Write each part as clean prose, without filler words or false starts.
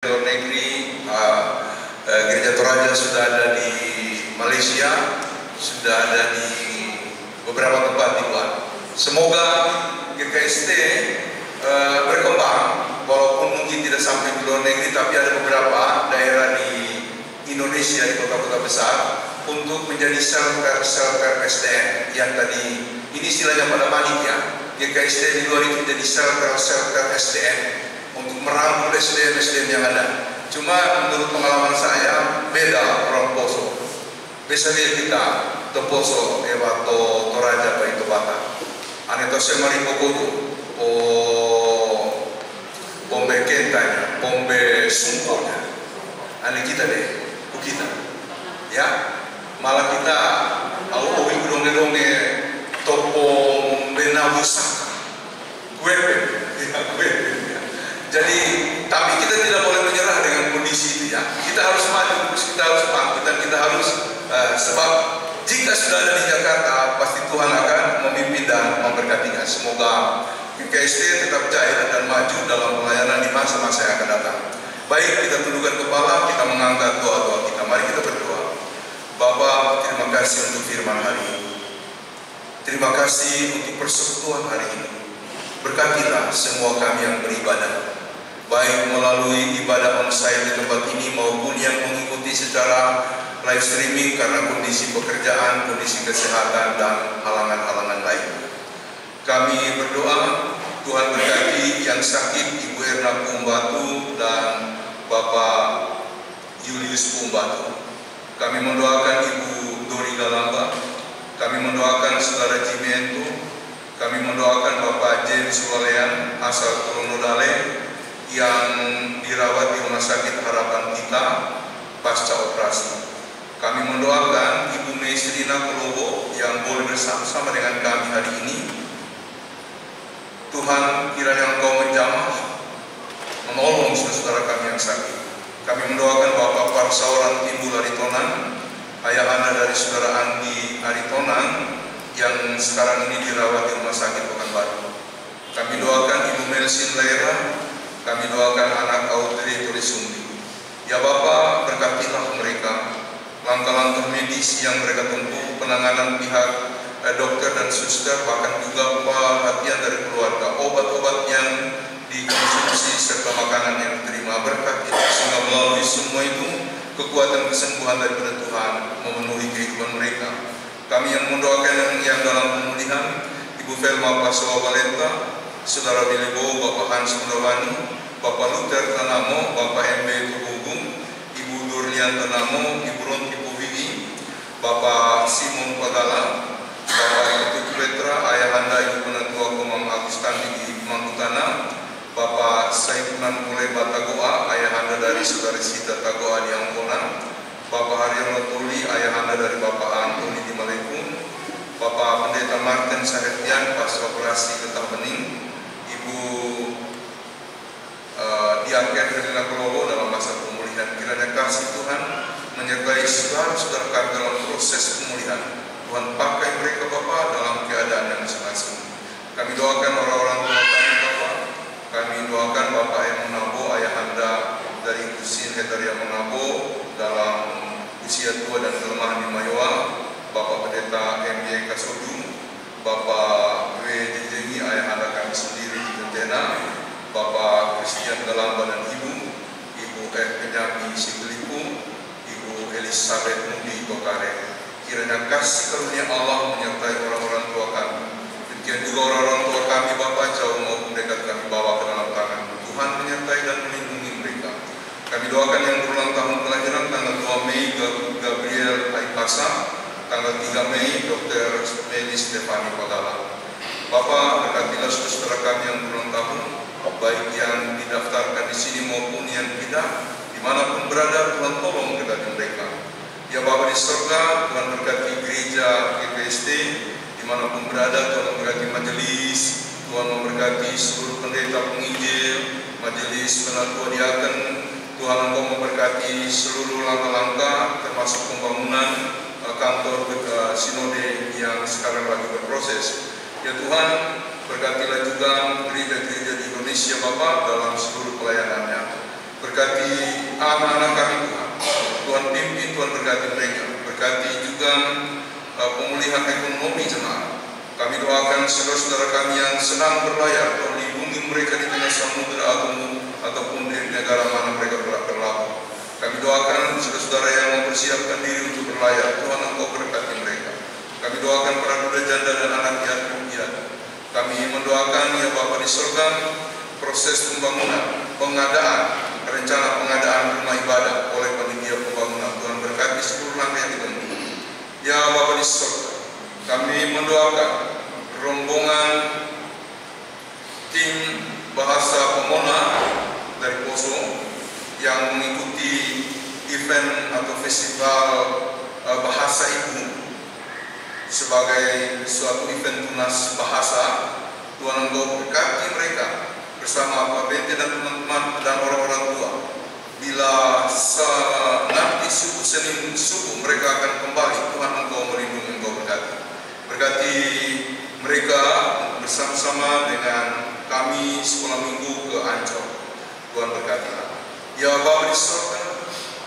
luar negeri, Gereja Toraja sudah ada di Malaysia, sudah ada di beberapa tempat di luar. Semoga GKST berkembang, walaupun mungkin tidak sampai di luar negeri, tapi ada beberapa daerah di Indonesia, di kota-kota besar, untuk menjadi shelter SDM yang tadi ini istilahnya pada panik ya. GKST di luar itu jadi shelter SDM untuk merangkul SDM yang ada. Cuma menurut pengalaman saya beda orang Poso. Biasanya kita to Poso ewato Toraja pa itu bata. Ane to semari pokoto o pombe kentanya, pombe sungkornya. Ane kita deh, kita. Ya, malah kita au donge topo benabusa. Kuepe, ya. Jadi, tapi kita tidak boleh menyerah dengan kondisi itu ya. Kita harus maju, kita harus bangkit, dan kita harus sebab jika sudah ada di Jakarta, pasti Tuhan akan memimpin dan memberkatinya. Semoga GKST tetap jaya dan maju dalam pelayanan di masa-masa yang akan datang. Baik, kita tundukkan kepala, kita mengangkat doa-doa kita. Mari kita berdoa. Bapa, terima kasih untuk firman hari ini. Terima kasih untuk persekutuan hari ini. Berkatilah semua kami yang beribadah, baik melalui ibadah onsite di tempat ini maupun yang mengikuti secara live streaming karena kondisi pekerjaan, kondisi kesehatan, dan halangan-halangan lain. Kami berdoa, Tuhan berkati yang sakit, Ibu Erna Pumbatu dan Bapak Julius Pumbatu. Kami mendoakan Ibu Dori Galamba, kami mendoakan Saudara Cimento, kami mendoakan Bapak James Walean asal Tronodale yang dirawat di Rumah Sakit Harapan Kita pasca operasi. Kami mendoakan Ibu Mesrina Kolobo yang boleh bersama-sama dengan kami hari ini. Tuhan, kiranya Engkau menjamah, menolong saudara kami yang sakit. Kami mendoakan Bapak Parsauran Timbul Aritonan, ayahanda dari Saudara Andi Aritonan, yang sekarang ini dirawat di Rumah Sakit Pekanbaru. Kami doakan Ibu Melsin Lera, kami doakan anak Audrey Tulisumbi. Ya Bapak, berkatilah mereka, langkah-langkah medis yang mereka tempuh, penanganan pihak dokter dan suster, bahkan juga perhatian dari keluarga, obat-obat yang dikonsumsi serta makanan yang diterima. Berkatilah sehingga melalui semua itu kekuatan kesembuhan daripada Tuhan memenuhi kehidupan mereka. Kami yang mendoakan yang dalam pemulihan, Ibu Velma Paswa Valenta, Saudara Bilebo, Bapak Hans Mudawani, Bapak Luther Tanamo, Bapak MB Tubugung, Ibu Durlian Tanamo, Ibu Ronti Puvigi, Bapak Simon Padala, Bapak Ibu Petra, Ayahanda Ibu Penatua Komang Agustan di Mangutana, Bapak Saipunan Mulai Batagoa, Ayahanda dari Saudara Sita Tagoa di Angkona, Bapak Haryono Tuli, ayahanda dari Bapak Antoni di Malekun, Bapak Pendeta Martin Sahetian pas operasi getah bening, Ibu Diaken Herlina Kolobo dalam masa pemulihan. Kiranya kasih Tuhan menyertai saudara-saudara kami dalam proses pemulihan. Tuhan pakai mereka Bapak dalam keadaan yang masing-masing. Kami doakan orang-orang tua kami Bapak. Kami doakan Bapak yang Menabo, ayahanda dari Kusin Hetaria Menabo dalam usia tua dan kelemahan di Mayowa, Bapak Pendeta M.Y. Kasodung, Bapak W. Jenjengi, ayahanda kami sendiri di Gentena, Bapak Christian Galamba dan Ibu Penyami Sigelipu, Ibu Elizabeth Mudi Tokare. Kiranya kasih karunia Allah menyertai orang-orang tua kami. Demikian juga orang-orang tua kami Bapak jauh maupun dekat kami bawa ke dalam tangan. Tuhan menyertai dan melindungi mereka. Kami doakan yang berulang tahun kelahiran tanggal 2 Mei Gabriel Aipasa, tanggal 3 Mei Dr. Meli Stefani Padala. Bapak, berkatilah saudara kami yang berulang tahun, baik yang didaftarkan di sini maupun yang tidak, dimanapun berada, Tuhan tolong berkati mereka. Ya Bapak di surga, Tuhan berkati gereja GKST, dimanapun berada, Tuhan memberkati majelis, Tuhan memberkati seluruh pendeta penginjil, majelis penatua diaken. Tuhan Engkau memberkati seluruh langkah-langkah termasuk pembangunan kantor sinode yang sekarang lagi berproses. Ya Tuhan, berkatilah juga gereja-gereja di Indonesia Bapak dalam seluruh pelayanannya. Berkati anak-anak kami Tuhan. Tuhan pimpin, Tuhan berkati mereka. Berkati juga pemulihan ekonomi jemaat. Kami doakan saudara-saudara kami yang sedang berlayar, Tuhan lindungi mereka di tengah samudera ataupun di negara mana mereka berlabuh. Kami doakan saudara-saudara yang mempersiapkan diri untuk berlayar, Tuhan Engkau berkati mereka. Kami doakan para duda janda dan anak yatim piatu. Kami mendoakan ya Bapa di surga, proses pembangunan, pengadaan, rencana pengadaan rumah ibadah oleh panitia pembangunan. Tuhan berkati seluruh langkah yang ditempuh. Ya Bapa di surga, kami mendoakan rombongan tim bahasa Pomona dari Poso yang mengikuti event atau festival bahasa ibu sebagai suatu event tunas bahasa. Tuhan Engkau berkati mereka bersama Pak Bente dan teman-teman dan orang-orang tua. Bila nanti Senin subuh mereka akan kembali, Tuhan Engkau melindungi, Engkau berkati. Berkati mereka bersama-sama dengan kami sekolah minggu ke Ancol. Tuhan berkati. Ya Bapa di surga,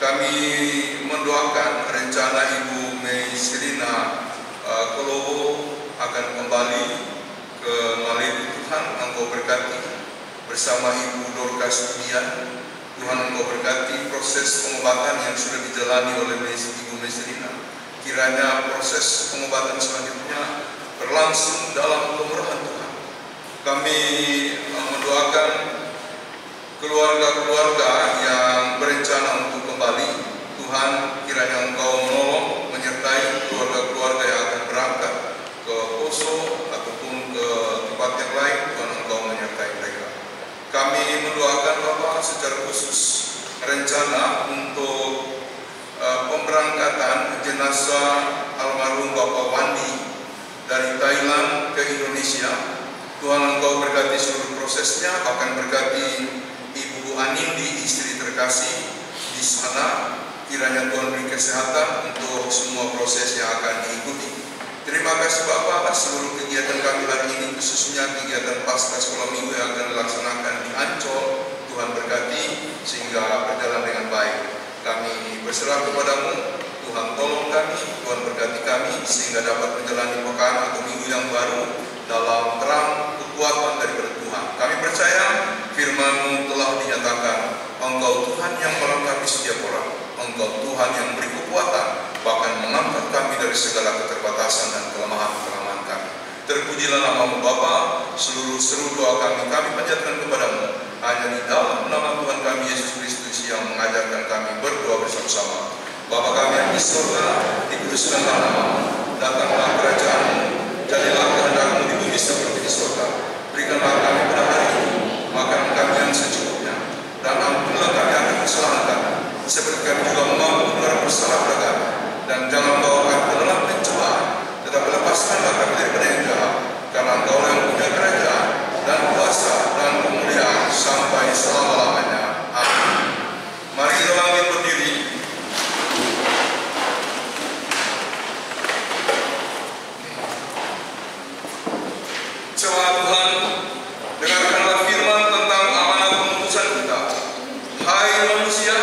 kami mendoakan rencana Ibu Mei Selina Kolobo akan kembali ke Malaysia. Tuhan Engkau berkati bersama Ibu Dorcas Dian. Tuhan Engkau berkati proses pengobatan yang sudah dijalani oleh Ibu Mei Selina. Kiranya proses pengobatan selanjutnya berlangsung dalam kemurahan Tuhan. Kami mendoakan keluarga-keluarga yang berencana untuk kembali. Tuhan kiranya Engkau menolong, menyertai keluarga-keluarga yang akan berangkat ke Poso ataupun ke tempat yang lain. Tuhan Engkau menyertai mereka. Kami mendoakan Bapak secara khusus rencana untuk pemberangkatan jenazah almarhum Bapak Wandi dari Thailand ke Indonesia. Tuhan Engkau berkati seluruh prosesnya, akan berkati Ibu Anindi, istri terkasih di sana. Kiranya Tuhan beri kesehatan untuk semua proses yang akan diikuti. Terima kasih Bapak, seluruh kegiatan kami hari ini, khususnya kegiatan pasca sekolah minggu yang akan dilaksanakan di Ancol. Tuhan berkati sehingga berjalan dengan baik. Kami berserah kepadamu, Tuhan tolong kami, Tuhan berkati kami sehingga dapat menjalani pekan atau minggu yang baru dalam terang kekuatan daripada Tuhan. Kami percaya firman-Mu telah dinyatakan, Engkau Tuhan yang melengkapi setiap orang, Engkau Tuhan yang beri kekuatan, bahkan mengangkat kami dari segala keterbatasan dan kelemahan-kelemahan kami. Terpujilah nama-Mu Bapa, seluruh seru doa kami panjatkan kepadamu, hanya di dalam nama Tuhan kami Yesus Kristus yang mengajarkan kami berdoa bersama-sama. Bapa kami yang di surga, dikuduskanlah nama-Mu, datanglah kerajaan-Mu, jadilah kehendak-Mu di bumi seperti di surga. Berikanlah kami pada hari ini makanan kami yang secukupnya, dan ampunilah kami akan kesalahan kami, seperti kami juga mengampuni orang bersalah pada kami. Dan jangan bawa kami ke dalam pencobaan, tetapi lepaskanlah kami daripada yang jahat, karena Engkau yang punya kerajaan dan kuasa dan kemuliaan sampai selama-lamanya. Amin. Mari kita bangkit berdiri. Jemaat Tuhan, dengarkanlah firman tentang amanat pemutusan kita. Hai manusia,